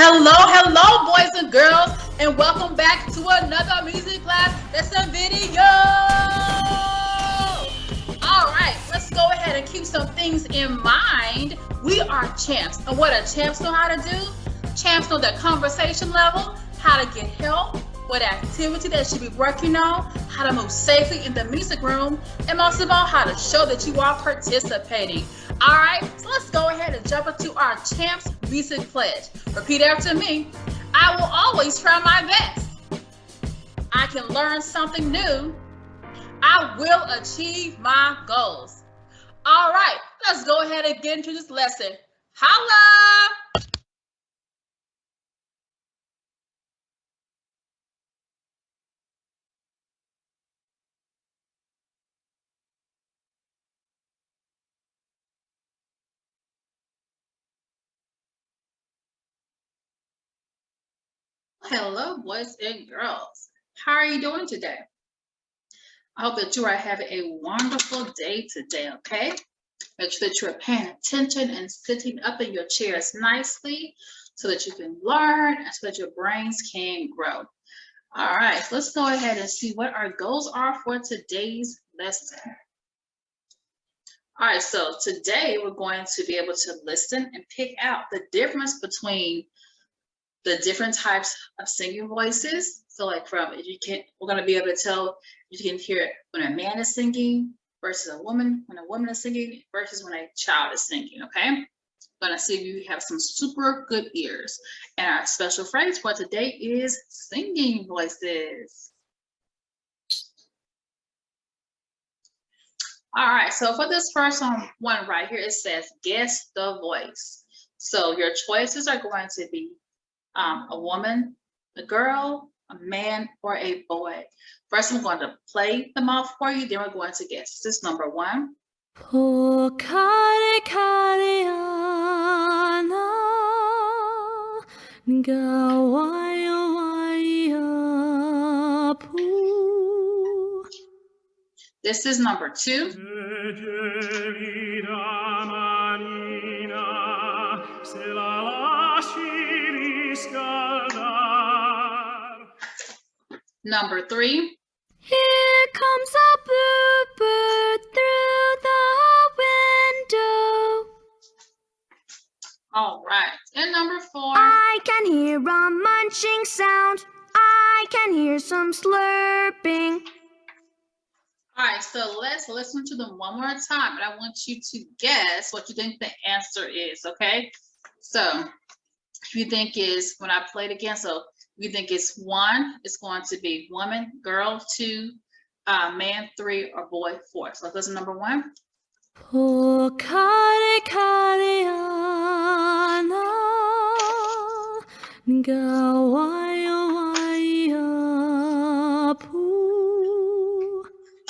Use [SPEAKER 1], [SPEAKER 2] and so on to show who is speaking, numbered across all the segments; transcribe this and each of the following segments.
[SPEAKER 1] Hello, boys and girls, and welcome back to another music class lesson video. All right, let's go ahead and keep some things in mind. We are champs, and what do champs know how to do? Champs know their conversation level, how to get help, what activity they should be working on, how to move safely in the music room, and most of all, how to show that you are participating. All right, so let's go ahead and jump into our champs music pledge. Repeat after me. I will always try my best. I can learn something new. I will achieve my goals. All right, let's go ahead and get into this lesson. Holla! Hello, boys and girls. How are you doing today? I hope that you are having a wonderful day today, okay? Make sure that you are paying attention and sitting up in your chairs nicely so that you can learn and so that your brains can grow. All right, so let's go ahead and see what our goals are for today's lesson. All right, so today we're going to be able to listen and pick out the difference between the different types of singing voices. So like we're gonna be able to tell, you can hear it when a man is singing versus a woman, when a woman is singing versus when a child is singing, okay? I'm gonna see if you have some super good ears. And our special phrase for today is singing voices. All right, so for this first one right here, it says guess the voice. So your choices are going to be a woman, a girl, a man, or a boy. First, I'm going to play them off for you, then we're going to guess. This is number one. This is number two. Number three.
[SPEAKER 2] Here comes a bluebird through the window.
[SPEAKER 1] All right. And number four.
[SPEAKER 2] I can hear a munching sound. I can hear some slurping.
[SPEAKER 1] All right, so let's listen to them one more time, and I want you to guess what you think the answer is, okay? So if you think is, when I play it again, so if you think it's one, it's going to be woman, girl, two, man, three, or boy, four. So listen, number one.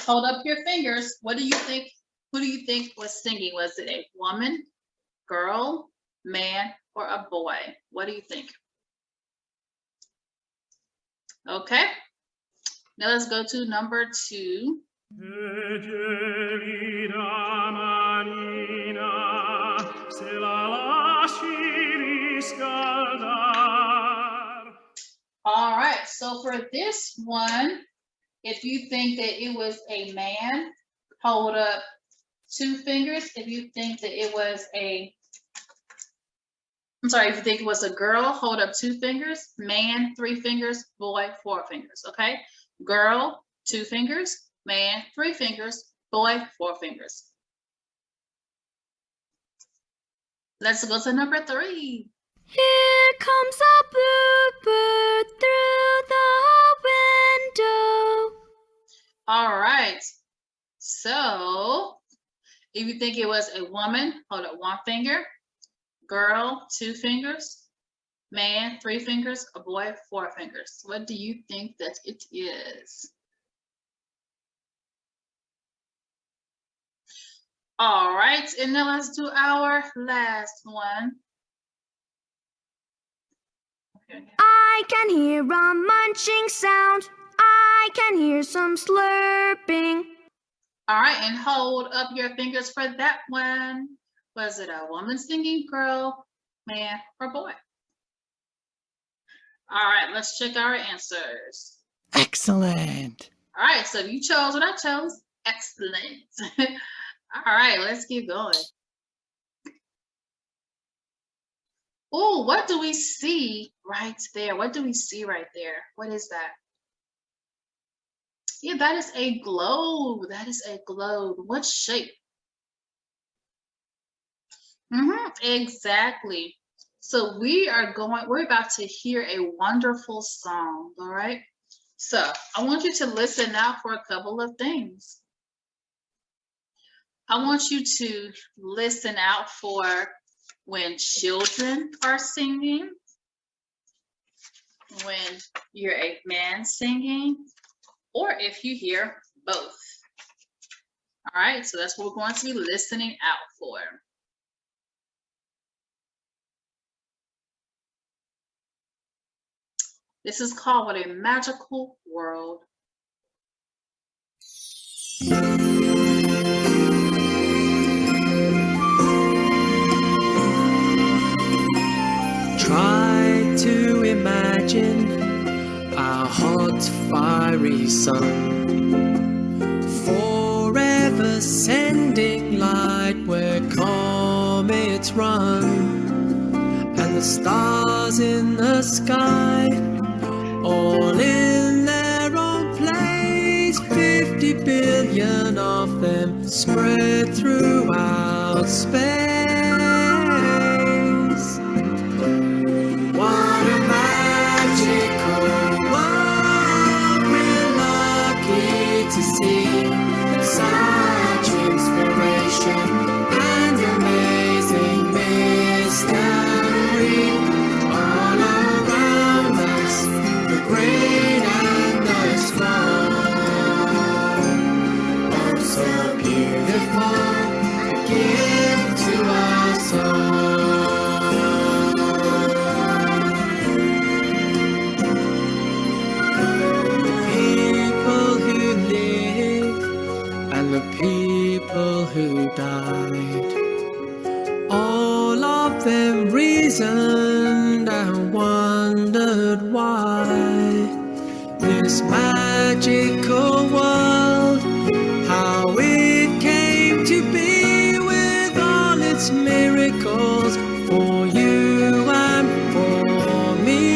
[SPEAKER 1] Hold up your fingers. What do you think? Who do you think was singing? Was it a woman, girl, man, or a boy? What do you think? Okay. Now let's go to number two. All right, so for this one, if you think that it was a man, hold up two fingers. If you think that it was if you think it was a girl, hold up two fingers. Man, three fingers. Boy, four fingers, okay? Girl, two fingers. Man, three fingers. Boy, four fingers. Let's go to number three.
[SPEAKER 2] Here comes a bluebird through the window.
[SPEAKER 1] All right. So if you think it was a woman, hold up one finger. Girl, two fingers. Man, three fingers. A boy, four fingers. What do you think that it is? All right, and now let's do our last one. Okay.
[SPEAKER 2] I can hear a munching sound. I can hear some slurping.
[SPEAKER 1] All right, and hold up your fingers for that one. Was it a woman singing, girl, man, or boy? All right, let's check our answers.
[SPEAKER 3] Excellent.
[SPEAKER 1] All right, so you chose what I chose. Excellent. All right, let's keep going. Oh, what do we see right there? What do we see right there? What is that? Yeah, that is a globe. That is a globe. What shape? Exactly. So we're about to hear a wonderful song, all right? So I want you to listen now for a couple of things. I want you to listen out for when children are singing, when you're a man singing, or if you hear both. All right, so that's what we're going to be listening out for. This is called What a Magical World.
[SPEAKER 3] Try to imagine a hot, fiery sun, forever sending light where comets run, and the stars in the sky, all in their own place, 50 billion of them spread throughout space. What a magical world we're lucky to see. Such inspiration and amazing mystery all around us, the great and the small. Oh, so beautiful, a gift to us all. The people who died, all of them reasoned and wondered why this magical world, how it came to be with all its miracles for you and for me.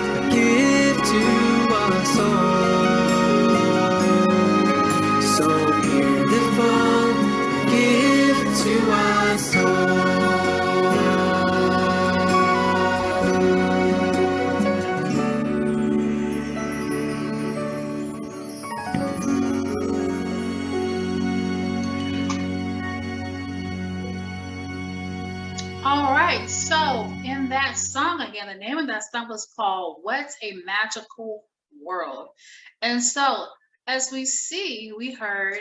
[SPEAKER 3] A gift to us all. So beautiful, a gift to us
[SPEAKER 1] All right, so in that song, again, the name of that song was called What a Magical World. And so, as we see, we heard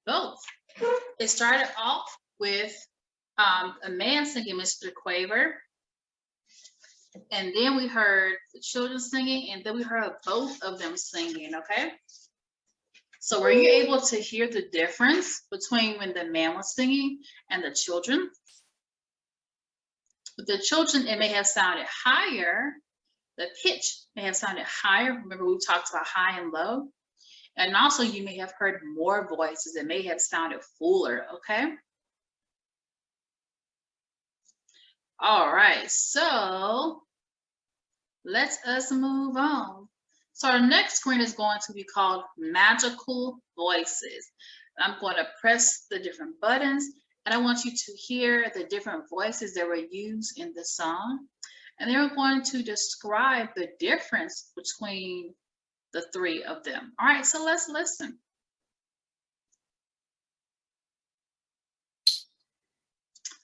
[SPEAKER 1] both. It started off with a man singing Mr. Quaver, and then we heard the children singing, and then we heard both of them singing, okay? So were you able to hear the difference between when the man was singing and the children? With the children, it may have sounded higher. The pitch may have sounded higher. Remember, we talked about high and low. And also, you may have heard more voices. It may have sounded fuller, okay? All right, so let us move on. So our next screen is going to be called Magical Voices. I'm going to press the different buttons, and I want you to hear the different voices that were used in the song. And they're going to describe the difference between the three of them. All right, so let's listen.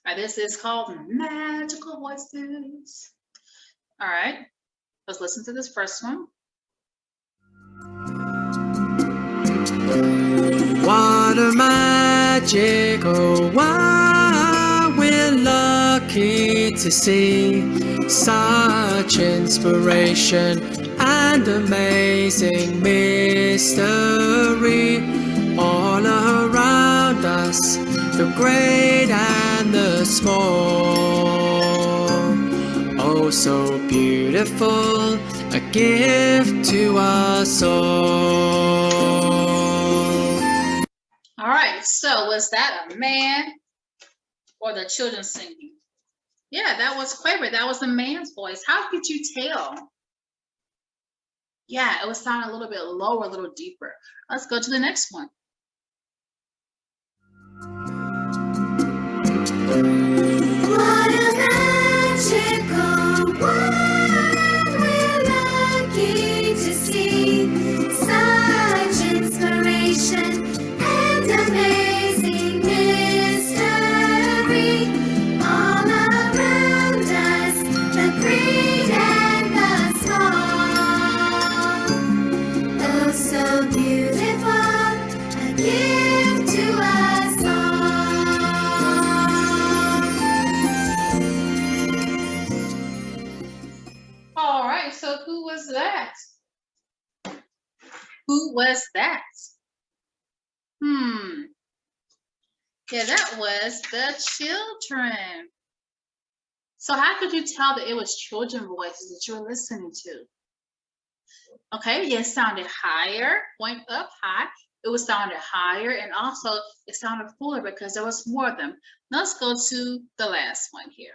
[SPEAKER 1] All right, this is called Magical Voices. All right, let's listen to this first one.
[SPEAKER 3] a magic, oh wow, we're lucky to see such inspiration and amazing mystery all around us, the great and the small. Oh, so beautiful, a gift to us all.
[SPEAKER 1] All right, so was that a man or the children singing? Yeah, that was Quaver. That was the man's voice. How could you tell? Yeah, it was sounding a little bit lower, a little deeper. Let's go to the next one.
[SPEAKER 2] What a magical world, we're lucky to see such inspiration and amazing mystery all around us, the great and the small. Oh, so beautiful, a gift to us all.
[SPEAKER 1] All right, so who was that? Who was that? Yeah, that was the children. So how could you tell that it was children voices that you were listening to? Okay, yeah, it sounded higher, went up high. It was sounded higher, and also it sounded fuller because there was more of them. Now let's go to the last one here.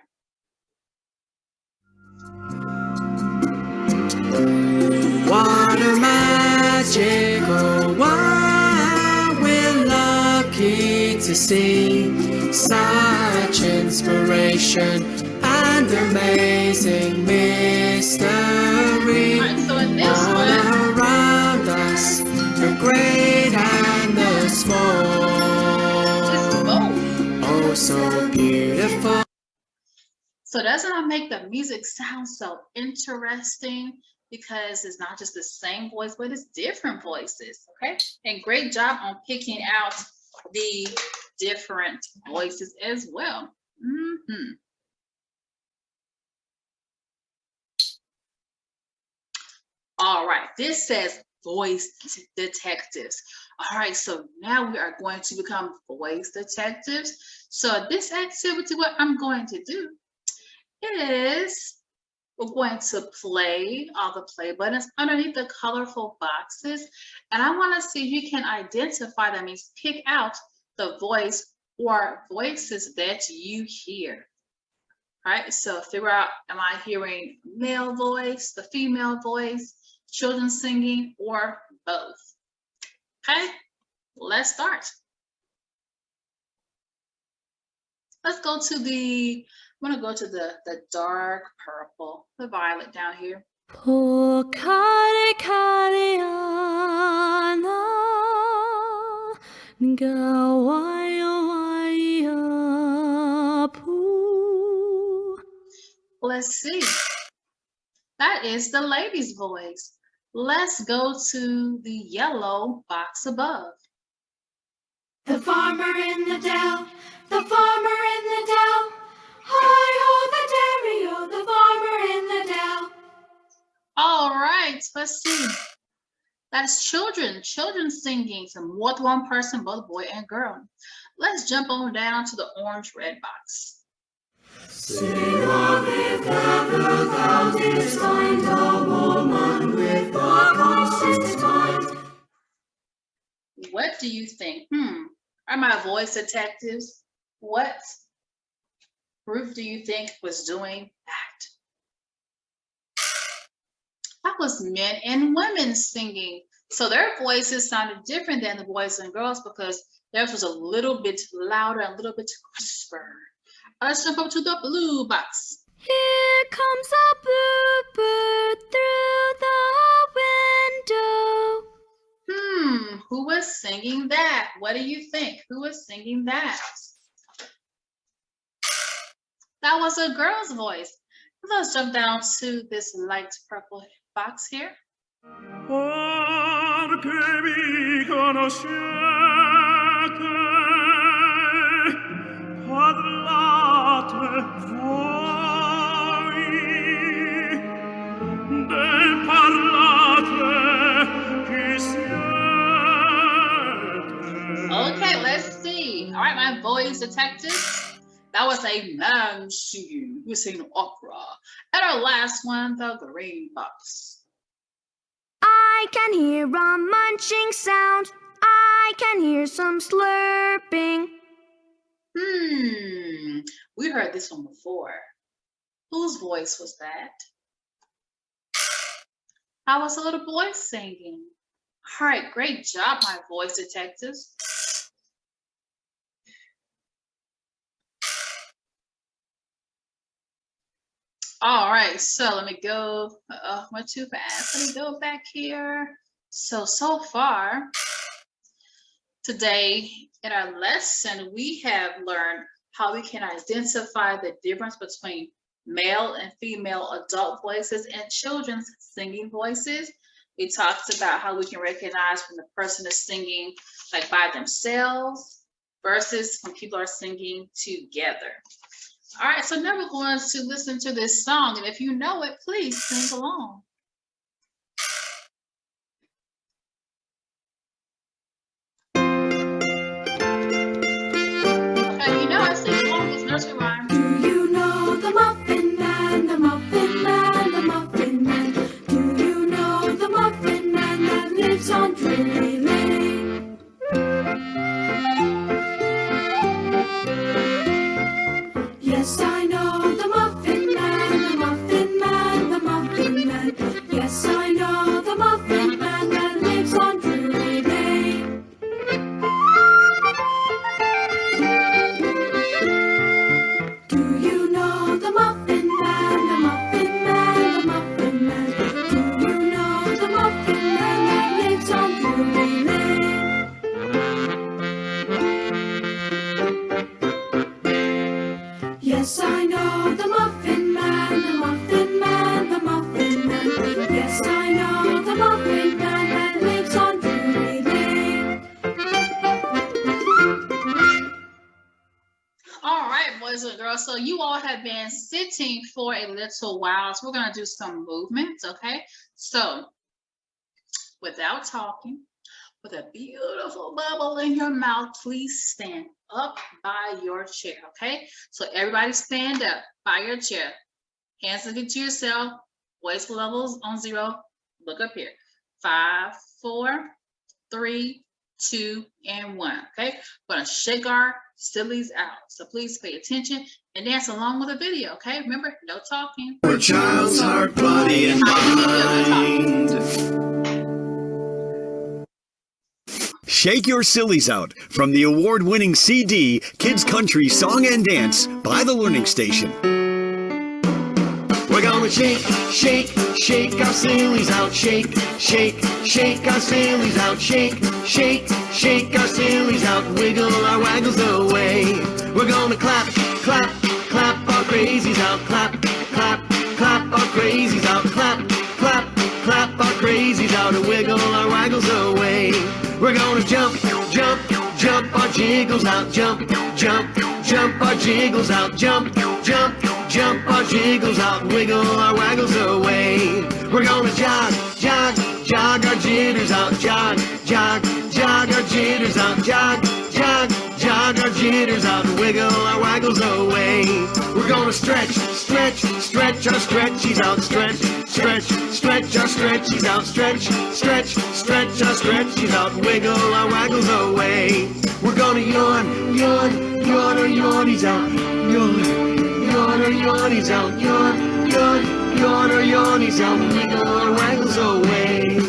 [SPEAKER 3] What a magic, oh wow, we're lucky to see such inspiration and amazing mystery
[SPEAKER 1] All right, so in this
[SPEAKER 3] all
[SPEAKER 1] one,
[SPEAKER 3] around us, the great and the small.
[SPEAKER 1] it's both.
[SPEAKER 3] Oh, so beautiful.
[SPEAKER 1] So doesn't that make the music sound so interesting? Because it's not just the same voice, but it's different voices, okay? And great job on picking out the different voices as well. All right, this says voice detectives. All right, so now we are going to become voice detectives. So this activity, what I'm going to do is we're going to play all the play buttons underneath the colorful boxes. And I want to see if you can identify, that means pick out the voice or voices that you hear. All right, so figure out, am I hearing male voice, the female voice, children singing, or both? Okay, let's start. Let's go to the, I'm gonna go to the dark purple, the violet down here. Let's see. That is the lady's voice. Let's go to the yellow box above.
[SPEAKER 2] The farmer in the dell, the farmer in the dell. Hi-ho, the dairy-o, the farmer in the dell.
[SPEAKER 1] All right, let's see. That's children singing. So more than one person, both boy and girl. Let's jump on down to the orange-red box.
[SPEAKER 2] Sing of if ever thou didst find a woman with the conscience mind.
[SPEAKER 1] What do you think? Are my voice detectives? What group do you think was doing that? That was men and women singing. So their voices sounded different than the boys and girls because theirs was a little bit louder, a little bit crisper. Let's jump up to the blue box.
[SPEAKER 2] Here comes a bluebird through the window.
[SPEAKER 1] Who was singing that? What do you think? Who was singing that? That was a girl's voice. Let's jump down to this light purple box here.
[SPEAKER 4] Perché mi conoscete
[SPEAKER 1] Okay, let's see. All right, my voice detectives. That was a man singing who was singing opera. And our last one, the green box.
[SPEAKER 4] I can hear a munching sound. I can hear some slurping.
[SPEAKER 1] We heard this one before. Whose voice was that? How was the little boy singing? All right, great job, my voice detectives. All right, so let me go. Went too fast. Let me go back here. So far today in our lesson, we have learned how we can identify the difference between male and female adult voices and children's singing voices. We talked about how we can recognize when the person is singing like by themselves versus when people are singing together. All right, so now we're going to listen to this song, and if you know it, please sing along. Okay, you know I sing along with nursery rhyme.
[SPEAKER 2] Do you know the Muffin Man, the Muffin Man, the Muffin Man? Do you know the Muffin Man that lives on Drury Lane? Yes, I know the Muffin Man, the Muffin Man, the Muffin Man. Yes, I know the Muffin Man that lives on Drury Lane. Do you know the Muffin Man, the Muffin Man, the Muffin Man? Do you know the Muffin Man that lives on Drury Lane? Yes, I know the Muffin Man, the Muffin Man, the Muffin Man. Yes, I know the Muffin Man that lives on Drury Lane.
[SPEAKER 1] All right, boys and girls, so you all have been sitting for a little while, so we're going to do some movements, okay? So without talking, with a beautiful bubble in your mouth, please stand up by your chair, okay? So everybody stand up by your chair. Hands looking to yourself, voice levels on 0. Look up here. 5, 4, 3, 2, and 1, okay? We're gonna shake our sillies out. So please pay attention and dance along with the video, okay? Remember, no talking.
[SPEAKER 3] For a child's heart, body, and mind.
[SPEAKER 5] Shake your sillies out from the award-winning CD, Kids Country Song and Dance by the Learning Station.
[SPEAKER 3] We're gonna shake, shake, shake our sillies out. Shake, shake, shake our sillies out. Shake, shake, shake our sillies out. Wiggle our waggles away. We're gonna clap, clap, clap our crazies out. Clap, clap, clap our crazies out. Clap, clap, clap our crazies out. Wiggle our waggles away. We're gonna jump, jump, jump our jiggles out. Jump, jump, jump our jiggles out. Jump, jump, jump our jiggles out. Wiggle our waggles away. We're gonna jog, jog, jog our jitters out. Jog, jog, jog our jitters out. Jog, jog, jog our jitters out. Wiggle our waggles away. We're gonna stretch, stretch, stretch our stretchies out. Stretch, stretch, stretch our stretchies out. Stretch, stretch, stretch our stretchies out. Wiggle our waggles away. We're gonna yawn, yawn, yawn our yawnies out. Yawn, yawn our yawnies out. Yawn, yawn, yawn our yawnies out. Wiggle our waggles away.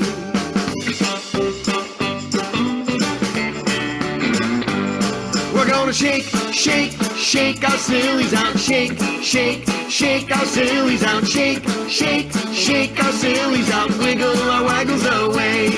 [SPEAKER 3] We're gonna shake, shake, shake our sillies out. Shake, shake, shake our sillies out. Shake, shake, shake our sillies out. Wiggle our waggles away.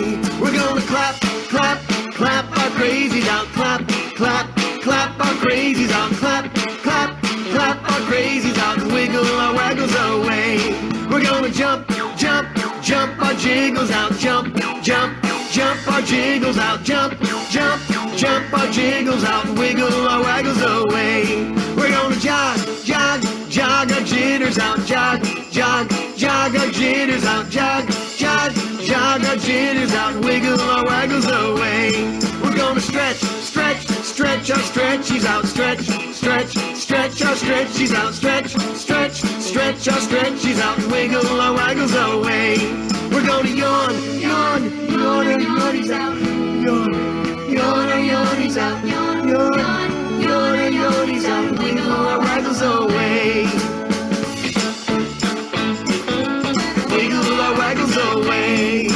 [SPEAKER 3] We're gonna clap, clap, clap our crazies out. Clap, clap, clap our crazies out. Clap, clap, clap our crazies out. Wiggle our waggles away. We're gonna jump, jump, jump our jiggles out. Jump, jump, jump our jiggles out. Jump, jump, jump our jiggles out, wiggle our waggles away. We're gonna jog, jog, jog our jitters out, jog, jog, jog our jitters out, jog, jog, jog our jitters out, wiggle our waggles away. We're gonna stretch, stretch, stretch our stretchies out, stretch, stretch, stretch our stretchies out, stretch, stretch, stretch our stretchies out, wiggle our waggles away. We're gonna yawn, yawn, yawn our yawnies out, yawn, yawn our yawnies out, yawn, yawn, yawn our yawnies out, wiggle our waggles away. Wiggle our waggles away.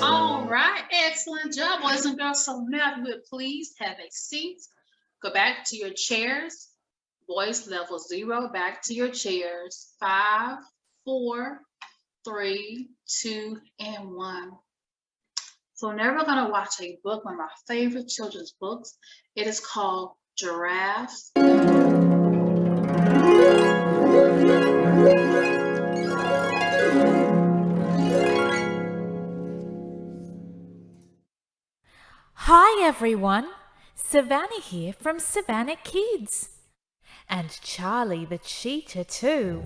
[SPEAKER 1] All right, excellent job, boys and girls. So now, if you would please have a seat. Go back to your chairs. Boys, level 0, back to your chairs. 5, 4, 3, 2, and 1. So now we're going to watch a book, one of my favorite children's books. It is called Giraffes.
[SPEAKER 6] Hi everyone, Savannah here from Savannah Kids. And Charlie the cheetah too.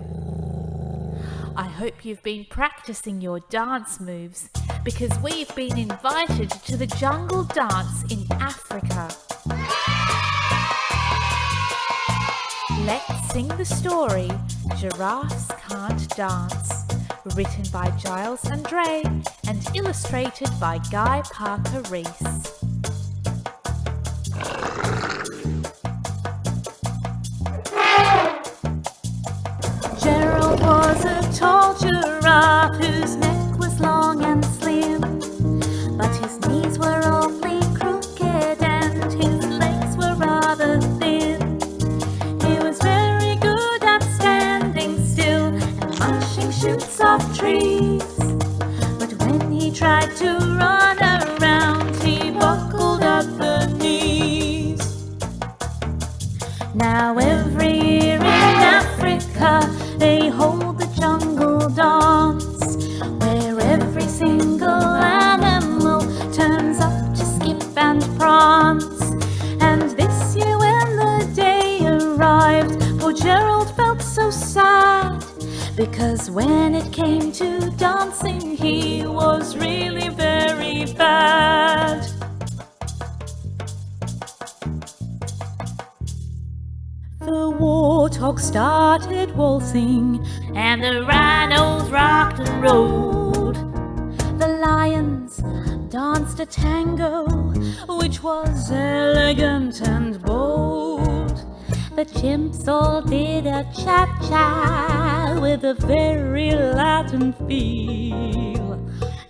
[SPEAKER 6] I hope you've been practicing your dance moves because we've been invited to the jungle dance in Africa. Let's sing the story Giraffes Can't Dance, written by Giles Andre and illustrated by Guy Parker Reese. Gerald was a tall giraffe whose neck was long and slim, but his knees were awfully crooked and his legs were rather thin. He was very good at standing still and munching shoots off trees, but when he tried to run around he buckled at the knees. Now every year in Africa they hold the jungle dance, where every single animal turns up to skip and prance. And this year when the day arrived, poor Gerald felt so sad, because when it came to dancing he was really very bad. The warthog started waltzing, and the rhinos rocked and rolled. The lions danced a tango, which was elegant and bold. The chimps all did a cha-cha with a very Latin feel.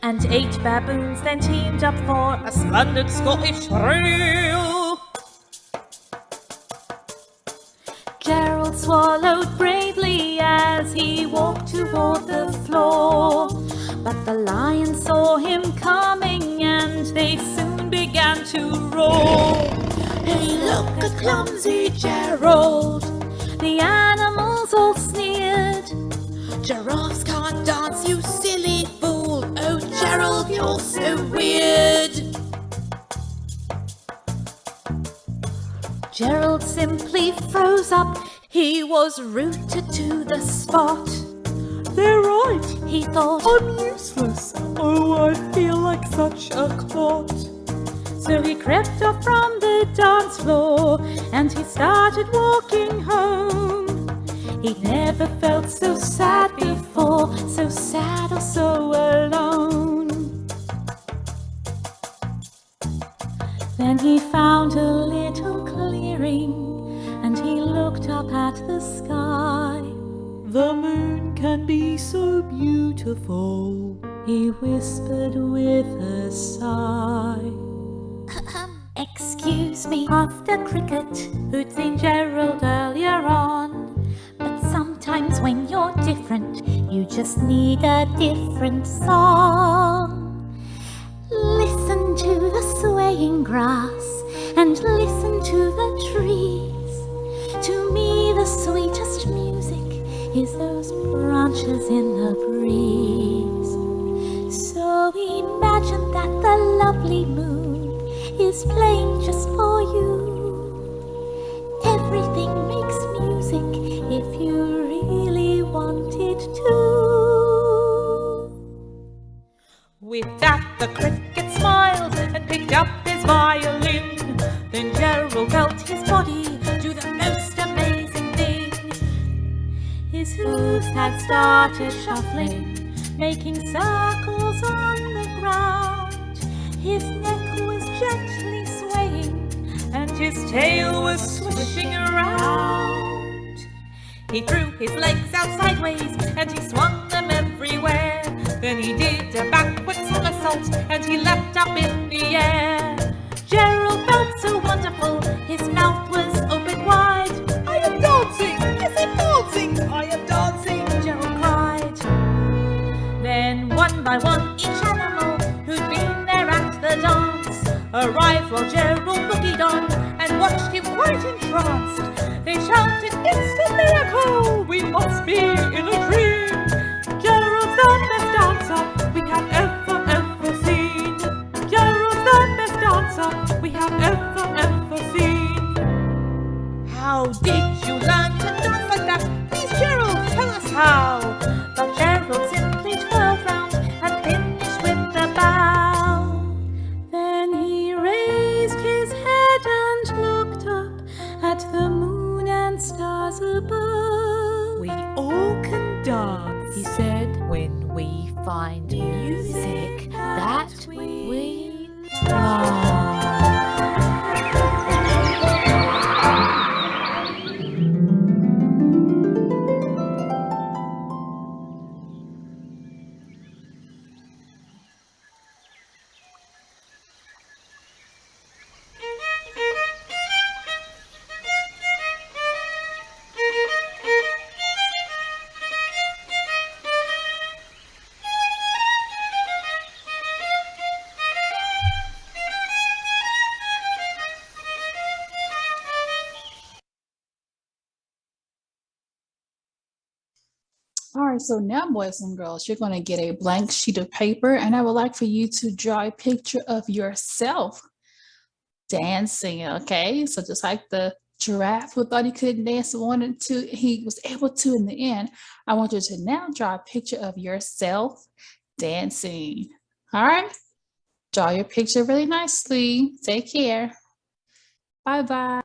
[SPEAKER 6] And 8 baboons then teamed up for a splendid Scottish reel. Gerald swallowed bravely as he walked toward the floor, but the lions saw him coming and they soon began to roar. Hey, look at clumsy Gerald, the animals all sneered. Giraffes can't dance, you silly fool. Oh, Gerald, you're so weird. Gerald simply froze up. He was rooted to the spot. They're right, he thought. I'm useless. Oh, I feel like such a clot. So he crept off from the dance floor and he started walking home. He'd never felt so sad before, so sad or so alone. Then he found a little clearing and he looked up at the sky. The moon can be so beautiful, he whispered with a sigh. Excuse me, puffed a cricket who'd seen Gerald earlier on. But sometimes when you're different, you just need a different song. Listen to the swaying grass and listen to the trees. To me the sweetest music is those branches in the breeze. So imagine that the lovely moon is playing just for you. Everything makes music if you really want it to. With that the cricket smiled and picked up his violin. Then Gerald felt his body do the most amazing thing. His hooves had started shuffling, making circles on the ground. His neck was gently swaying, and his tail was swishing around. He threw his legs out sideways, and he swung them everywhere. Then he did a backward somersault, and he leapt up in the air. Gerald felt so wonderful, his mouth was open wide. I am dancing! Yes, I'm dancing! I am dancing! Gerald cried. Then one by one each animal who'd been there at the dance arrived while Gerald boogied on and watched him quite entranced. They shouted, "It's a miracle! We must be in a dream! Gerald's the best dancer we have ever seen! Gerald's the best dancer we have ever seen!" How did you learn to dance like that? Please, Gerald, tell us how! But Gerald simply twirled round and finished with the bow. Then he raised his head and looked up at the moon and stars above. "We all can dance," he said, "when we find music that we love."
[SPEAKER 1] All right, so now, boys and girls, you're going to get a blank sheet of paper, and I would like for you to draw a picture of yourself dancing, okay? So just like the giraffe who thought he couldn't dance and wanted to, he was able to in the end. I want you to now draw a picture of yourself dancing. All right? Draw your picture really nicely. Take care. Bye-bye.